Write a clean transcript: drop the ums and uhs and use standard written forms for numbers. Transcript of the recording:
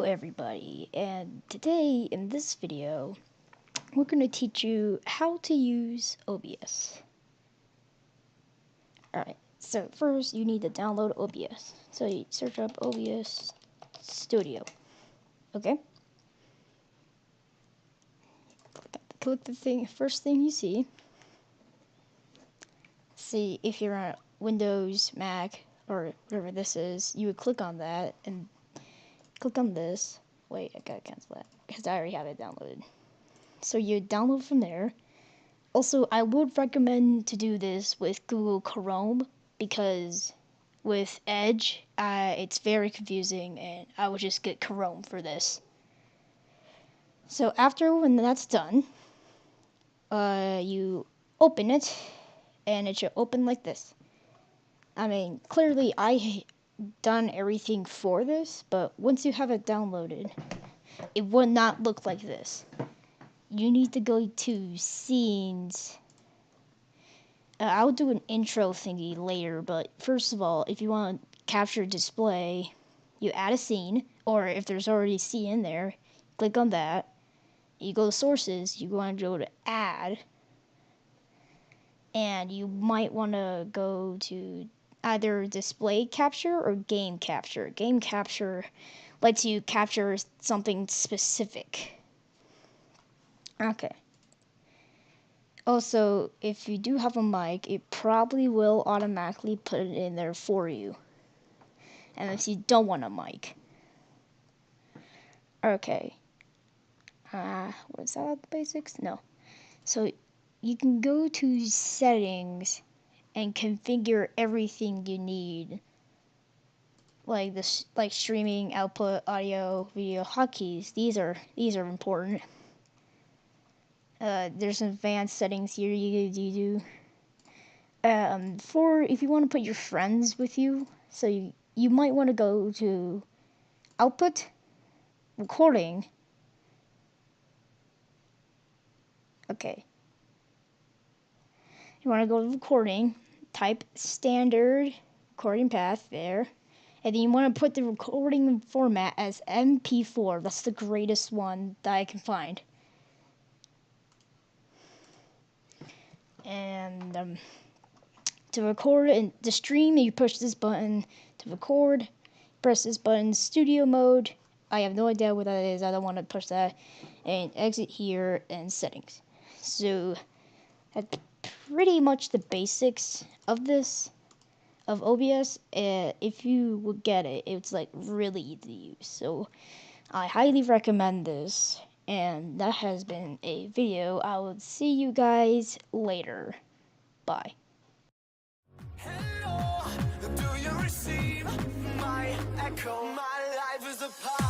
everybody, and today in this video we're going to teach you how to use OBS. Alright, so first you need to download OBS. So you search up OBS Studio. Okay? Click the first thing you see. See, if you're on Windows, Mac, or whatever this is, you would click on that and click on this. Wait, I gotta cancel that because I already have it downloaded. So you download from there. Also, I would recommend to do this with Google Chrome because with Edge, it's very confusing, and I would just get Chrome for this. So when that's done, you open it, and it should open like this. I mean, clearly I done everything for this, but once you have it downloaded, it would not look like this. You need to go to scenes. I'll do an intro thingy later, but first of all, if you want to capture display, you add a scene, or if there's already a scene in there, click on that. You go to sources, you want to go to add, and you might want to go to either display capture or game capture. Game capture lets you capture something specific. Okay. Also, if you do have a mic, it probably will automatically put it in there for you. And if you don't want a mic. Okay. Was that the basics? No. So you can go to settings and configure everything you need. Like this, like streaming, output, audio, video, hotkeys. These are important. There's advanced settings here you do. For if you want to put your friends with you, so you might want to go to output, recording. Okay. You want to go to recording, type standard recording path there, and then you want to put the recording format as MP4. That's the greatest one that I can find. And to record and to stream, you push this button. To record, press this button. Studio mode, I have no idea what that is. I don't want to push that. And exit here and settings. So that's pretty much the basics of this, of OBS. If you would get it, it's like really easy to use. So I highly recommend this. And that has been a video. I will see you guys later. Bye. Hello, do you receive my echo? My life is a part